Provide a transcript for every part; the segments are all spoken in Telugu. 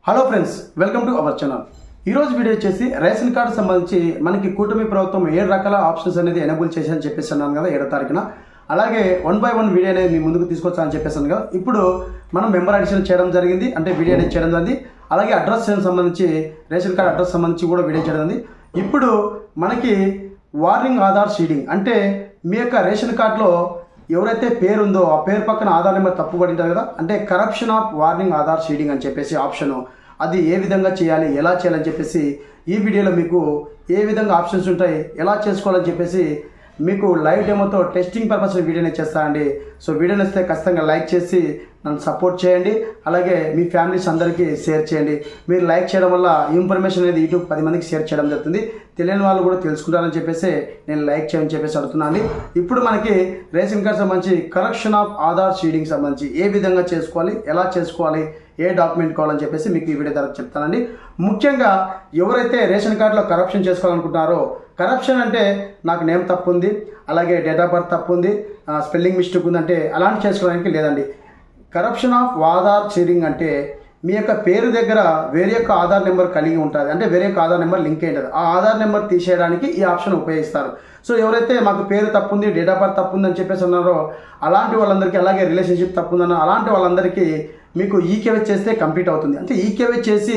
Hello friends, welcome to our channel. ఈరోజు వీడియో వచ్చేసి రేషన్ కార్డు సంబంధించి మనకి కూటమి ప్రభుత్వం 7 రకాల ఆప్షన్స్ అనేది ఎనేబుల్ చేశారని చెప్పేసి అన్నాను కదా 7వ తారీఖున. అలాగే 1 by 1 వీడియో అనేది మీ ముందుకు తీసుకొచ్చానని చెప్పేసాను కదా. ఇప్పుడు మనం మెంబర్ అడిషన్ చేయడం జరిగింది, అంటే వీడియో అనేది చేయడం జరిగింది. అలాగే అడ్రస్ సంబంధించి రేషన్ కార్డు అడ్రస్ సంబంధించి కూడా వీడియో చేయడం జరిగింది. ఇప్పుడు మనకి వార్నింగ్ ఆధార్ షీడింగ్, అంటే మీ యొక్క రేషన్ కార్డులో ఎవరైతే పేరు ఉందో ఆ పేరు పక్కన ఆధార్ నెంబర్ తప్పుపడి ఉంటుంది కదా, అంటే కరప్షన్ ఆఫ్ వార్నింగ్ ఆధార్ షీడింగ్ అని చెప్పేసి ఆప్షను, అది ఏ విధంగా చేయాలి, ఎలా చేయాలని చెప్పేసి ఈ వీడియోలో మీకు ఏ విధంగా ఆప్షన్స్ ఉంటాయి, ఎలా చేసుకోవాలని చెప్పేసి మీకు లైవ్ డెమోతో టెస్టింగ్ పర్పస్ వీడియోనే చేస్తానండి. సో వీడియో నచ్చితే ఖచ్చితంగా లైక్ చేసి నన్ను సపోర్ట్ చేయండి. అలాగే మీ ఫ్యామిలీస్ అందరికీ షేర్ చేయండి. మీరు లైక్ చేయడం వల్ల ఇన్ఫర్మేషన్ అనేది యూట్యూబ్ 10 మందికి షేర్ చేయడం జరుగుతుంది. తెలియని వాళ్ళు కూడా తెలుసుకుంటారని చెప్పేసి నేను లైక్ చేయని చెప్పేసి అడుగుతున్నాను. ఇప్పుడు మనకి రేషన్ కార్డ్ సంబంధించి కరెక్షన్ ఆఫ్ ఆధార్ షీడింగ్ సంబంధించి ఏ విధంగా చేసుకోవాలి, ఎలా చేసుకోవాలి, ఏ డాక్యుమెంట్ కావాలని చెప్పేసి మీకు ఈ వీడియో ద్వారా చెప్తానండి. ముఖ్యంగా ఎవరైతే రేషన్ కార్డులో కరప్షన్ చేసుకోవాలనుకుంటున్నారో, కరప్షన్ అంటే నాకు నేమ్ తప్పు ఉంది, అలాగే డేట్ ఆఫ్ బర్త్ తప్పు ఉంది, స్పెల్లింగ్ మిస్టేక్ ఉందంటే అలాంటి చేసుకోవడానికి లేదండి. కరప్షన్ ఆఫ్ ఆధార్ షీడింగ్ అంటే మీ యొక్క పేరు దగ్గర వేరే యొక్క ఆధార్ నెంబర్ కలిగి ఉంటుంది, అంటే వేరే యొక్క ఆధార్ నెంబర్ లింక్ అయి ఉంటుంది. ఆ ఆధార్ నెంబర్ తీసేయడానికి ఈ ఆప్షన్ ఉపయోగిస్తారు. సో ఎవరైతే మాకు పేరు తప్పు ఉంది, డేట్ ఆఫ్ బర్త్ తప్పు ఉందని చెప్పేసి ఉన్నారో అలాంటి వాళ్ళందరికీ, అలాగే రిలేషన్షిప్ తప్పు ఉందన్న అలాంటి వాళ్ళందరికీ మీకు ఈకేవై చేస్తే కంప్లీట్ అవుతుంది. అంటే ఈకేవై చేసి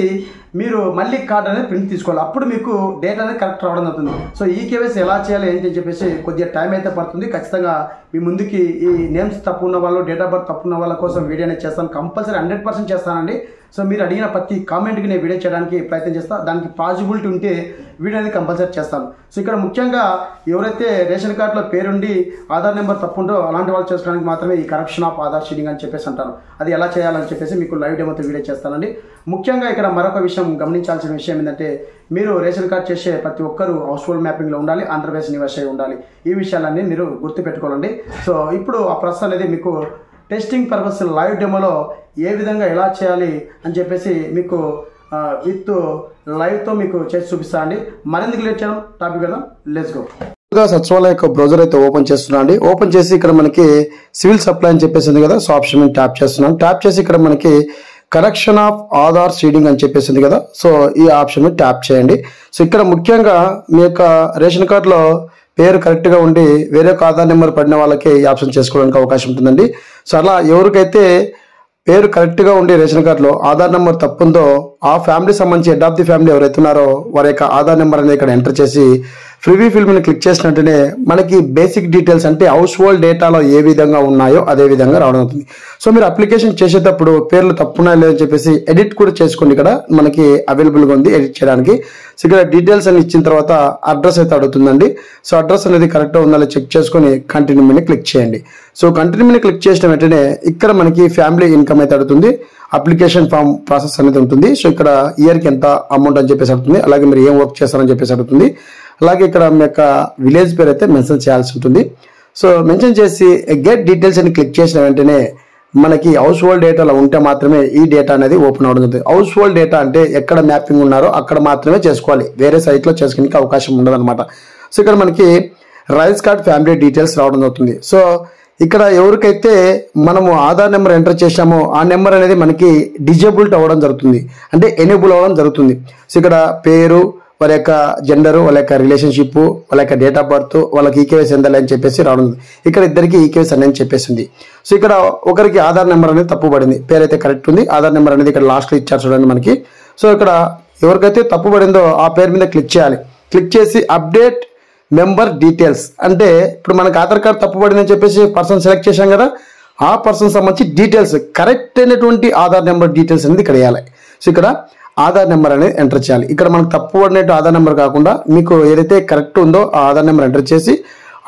మీరు మళ్ళీ కార్డ్ అనేది ప్రింట్ తీసుకోవాలి, అప్పుడు మీకు డేట్ అనేది కరెక్ట్ రావడం అవుతుంది. సో ఈకేవైస్ ఎలా చేయాలి ఏంటి అని చెప్పేసి కొద్దిగా టైం అయితే పడుతుంది. ఖచ్చితంగా మీ ముందుకి ఈ నేమ్స్ తప్పు ఉన్న వాళ్ళు, డేట్ ఆఫ్ బర్త్ తప్పు ఉన్న వాళ్ళ కోసం వీడియో అనేది చేస్తాను, కంపల్సరీ 100% చేస్తానండి. సో మీరు అడిగిన ప్రతి కామెంట్కి నేను వీడియో చేయడానికి ప్రయత్నం చేస్తాను. దానికి పాసిబిలిటీ ఉంటే వీడియో అనేది కంపల్సరీ చేస్తాను. సో ఇక్కడ ముఖ్యంగా ఎవరైతే రేషన్ కార్డులో పేరుండి ఆధార్ నెంబర్ తప్పు ఉందో అలాంటి వాళ్ళు చేసుకోవడానికి మాత్రమే ఈ కరప్షన్ ఆఫ్ ఆధార్ షీడింగ్ అని చెప్పేసి అంటారు. అది ఎలా చేయాలని చెప్పేసి మీకు లైవ్ డెమోతో వీడియో చేస్తానండి. ముఖ్యంగా ఇక్కడ మరొక విషయం గమనించాల్సిన విషయం ఏంటంటే, మీరు రేషన్ కార్డ్ చేసే ప్రతి ఒక్కరూ హౌస్ హోల్డ్ మ్యాపింగ్లో ఉండాలి, ఆంధ్రప్రదేశ్ నివాసి అయి ఉండాలి. ఈ విషయాలన్నీ మీరు గుర్తుపెట్టుకోవాలండి. సో ఇప్పుడు ఆ ప్రాసెస్ అనేది మీకు టెస్టింగ్ పర్పస్ లైవ్ డెమోలో ఏ విధంగా ఎలా చేయాలి అని చెప్పేసి మీకు విత్ లైవ్తో మీకు చేసి చూపిస్తా అండి. మరింత లేట్ చేయడం టాపిక్ కదా, లెట్స్ గో. సచివాలయ యొక్క బ్రౌజర్ అయితే ఓపెన్ చేస్తున్నా అండి. ఓపెన్ చేసి ఇక్కడ మనకి సివిల్ సప్లై అని చెప్పేసి ఉంది కదా, సో ఆప్షన్ మీద ట్యాప్ చేస్తున్నాను. ట్యాప్ చేసి ఇక్కడ మనకి కరెక్షన్ ఆఫ్ ఆధార్ షీడింగ్ అని చెప్పేసి ఉంది కదా, సో ఈ ఆప్షన్ మీద ట్యాప్ చేయండి. సో ఇక్కడ ముఖ్యంగా మీ యొక్క రేషన్ కార్డులో పేరు కరెక్ట్గా ఉండి వేరే ఒక ఆధార్ నెంబర్ పడిన వాళ్ళకి ఈ ఆప్షన్ చేసుకోవడానికి అవకాశం ఉంటుందండి. సో అలా ఎవరికైతే పేరు కరెక్ట్గా ఉండి రేషన్ కార్డులో ఆధార్ నెంబర్ తప్పుందో ఆ ఫ్యామిలీ సంబంధించి హెడ్ ఆఫ్ ది ఫ్యామిలీ ఎవరైతే ఉన్నారో వారి యొక్క ఆధార్ నెంబర్ అనేది ఇక్కడ ఎంటర్ చేసి ప్రివ్యూ ఫిల్ మీద క్లిక్ చేసినట్టునే మనకి బేసిక్ డీటెయిల్స్, అంటే హౌస్ హోల్డ్ డేటాలో ఏ విధంగా ఉన్నాయో అదే విధంగా రావడం అవుతుంది. సో మీరు అప్లికేషన్ చేసేటప్పుడు పేర్లు తప్పున్నాయో లేదని చెప్పేసి ఎడిట్ కూడా చేసుకోండి. ఇక్కడ మనకి అవైలబుల్గా ఉంది ఎడిట్ చేయడానికి. సో ఇక్కడ డీటెయిల్స్ అని ఇచ్చిన తర్వాత అడ్రస్ అయితే అడుగుతుందండి. సో అడ్రస్ అనేది కరెక్ట్గా ఉందా చెక్ చేసుకొని కంటిన్యూ మీద క్లిక్ చేయండి. సో కంటిన్యూ మీద క్లిక్ చేసిన వెంటనే ఇక్కడ మనకి ఫ్యామిలీ ఇన్కమ్ అయితే అడుగుతుంది, అప్లికేషన్ ఫామ్ ప్రాసెస్ అనేది ఉంటుంది. సో ఇక్కడ ఇయర్కి ఎంత అమౌంట్ అని చెప్పేసి అడుగుతుంది, అలాగే మీరు ఏం వర్క్ చేస్తారని చెప్పేసి అడుగుతుంది. అలాగే ఇక్కడ మీ యొక్క విలేజ్ పేరు అయితే మెన్షన్ చేయాల్సి ఉంటుంది. సో మెన్షన్ చేసి గెట్ డీటెయిల్స్ అని క్లిక్ చేసిన వెంటనే మనకి హౌస్ హోల్డ్ డేటాలో ఉంటే మాత్రమే ఈ డేటా అనేది ఓపెన్ అవడం జరుగుతుంది. హౌస్ హోల్డ్ డేటా అంటే ఎక్కడ మ్యాపింగ్ ఉన్నారో అక్కడ మాత్రమే చేసుకోవాలి, వేరే సైట్లో చేసుకోవడానికి అవకాశం ఉండదు అనమాట. సో ఇక్కడ మనకి రైస్ కార్డ్ ఫ్యామిలీ డీటెయిల్స్ రావడం జరుగుతుంది. సో ఇక్కడ ఎవరికైతే మనము ఆధార్ నెంబర్ ఎంటర్ చేసామో ఆ నెంబర్ అనేది మనకి డిజేబుల్డ్ అవ్వడం జరుగుతుంది, అంటే ఎనేబుల్ అవ్వడం జరుగుతుంది. సో ఇక్కడ పేరు, వాళ్ళ యొక్క జెండరు, వాళ్ళ యొక్క రిలేషన్షిప్, వాళ్ళ యొక్క డేట్ ఆఫ్ బర్త్, వాళ్ళకి ఈకేవైస్ ఎందాలి అని చెప్పేసి రావడం. ఇక్కడ ఇద్దరికి ఈకేవైస్ అని చెప్పేసింది. సో ఇక్కడ ఒకరికి ఆధార్ నెంబర్ అనేది తప్పు పడింది, పేరైతే కరెక్ట్ ఉంది, ఆధార్ నెంబర్ అనేది ఇక్కడ లాస్ట్లో ఇచ్చారు చూడండి మనకి. సో ఇక్కడ ఎవరికైతే తప్పు పడిందో ఆ పేరు మీద క్లిక్ చేయాలి. క్లిక్ చేసి అప్డేట్ మెంబర్ డీటెయిల్స్, అంటే ఇప్పుడు మనకు ఆధార్ కార్డ్ తప్పు పడిందని చెప్పేసి పర్సన్ సెలెక్ట్ చేశాం కదా, ఆ పర్సన్ సంబంధించి డీటెయిల్స్ కరెక్ట్ అయినటువంటి ఆధార్ నెంబర్ డీటెయిల్స్ అనేది ఇక్కడ వేయాలి. సో ఇక్కడ ఆధార్ నెంబర్ అనేది ఎంటర్ చేయాలి. ఇక్కడ మనకు తప్పు పడినట్టు ఆధార్ నెంబర్ కాకుండా మీకు ఏదైతే కరెక్ట్ ఉందో ఆ ఆధార్ నెంబర్ ఎంటర్ చేసి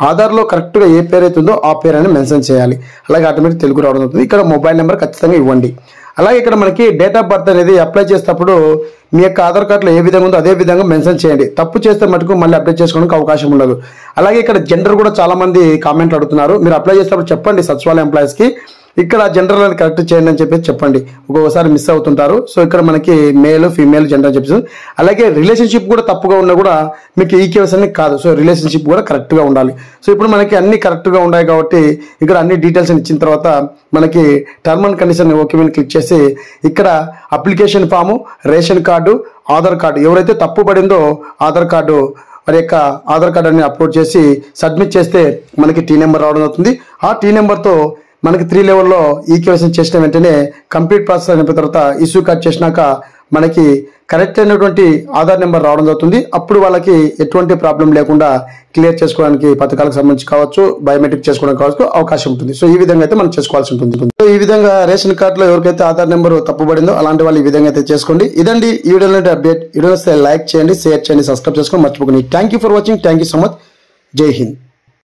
ఆధార్లో కరెక్ట్గా ఏ పేరు అయితే ఉందో ఆ పేరు అనేది మెన్షన్ చేయాలి. అలాగే ఆటోమేటిక్ తెలుగు రావడం అవుతుంది. ఇక్కడ మొబైల్ నెంబర్ ఖచ్చితంగా ఇవ్వండి. అలాగే ఇక్కడ మనకి డేట్ ఆఫ్ బర్త్ అనేది అప్లై చేసేటప్పుడు మీ యొక్క ఆధార్ కార్డులో ఏ విధంగా ఉందో అదే విధంగా మెన్షన్ చేయండి. తప్పు చేస్తే మటుకు మళ్ళీ అప్లై చేసుకోవడానికి అవకాశం ఉండదు. అలాగే ఇక్కడ జెండర్ కూడా చాలా మంది కామెంట్లు అడుగుతున్నారు, మీరు అప్లై చేసేటప్పుడు చెప్పండి సచివాలయ ఎంప్లాయీస్కి ఇక్కడ జెండర్ అని కరెక్ట్ చేయండి అని చెప్పేసి చెప్పండి. ఒక్కొక్కసారి మిస్ అవుతుంటారు. సో ఇక్కడ మనకి మేల్ ఫీమేల్ జెండర్ చెప్పేసి, అలాగే రిలేషన్షిప్ కూడా తప్పుగా ఉన్నా కూడా మీకు ఈకేఎస్ అని కాదు. సో రిలేషన్షిప్ కూడా కరెక్ట్ గా ఉండాలి. సో ఇప్పుడు మనకి అన్ని కరెక్ట్ గా ఉన్నాయి కాబట్టి ఇక్కడ అన్ని డీటెయిల్స్ ఇచ్చిన తర్వాత మనకి టర్మ్ అండ్ కండిషన్ ఓకే మీద క్లిక్ చేసి ఇక్కడ application form, ration card, Aadhaar card ఎవరైతే తప్పు పడిందో ఆధార్ కార్డు వారి యొక్క ఆధార్ కార్డు అని అప్లోడ్ చేసి సబ్మిట్ చేస్తే మనకి టీ నెంబర్ రావడం అవుతుంది. ఆ టీ నెంబర్తో మనకి 3 లెవెల్లో ఈకేవైసీ చేసిన వెంటనే కంప్లీట్ ప్రాసెస్ అయిన తర్వాత ఇష్యూ కార్డ్ చేసినాక మనకి కరెక్ట్ అయినటువంటి ఆధార్ నెంబర్ రావడం జరుగుతుంది. అప్పుడు వాళ్ళకి ఎటువంటి ప్రాబ్లం లేకుండా క్లియర్ చేసుకోవడానికి పథకాలకు సంబంధించి కావచ్చు, బయోమెట్రిక్ చేసుకోవడానికి కావచ్చు అవకాశం ఉంటుంది. సో ఈ విధంగా అయితే మనం చేసుకోవాల్సి ఉంటుంది. సో ఈ విధంగా రేషన్ కార్డులో ఎవరికైతే ఆధార్ నెంబర్ తప్పుపడిందో అలాంటి వాళ్ళు ఈ విధంగా అయితే చేసుకోండి. ఇదండి ఈ వీడియోలో అప్డేట్. వీడియో లైక్ చేయండి, షేర్ చేయండి, సబ్స్క్రైబ్ చేసుకోండి మర్చిపోకండి. Thank you for watching. Thank you so much. జై హింద్.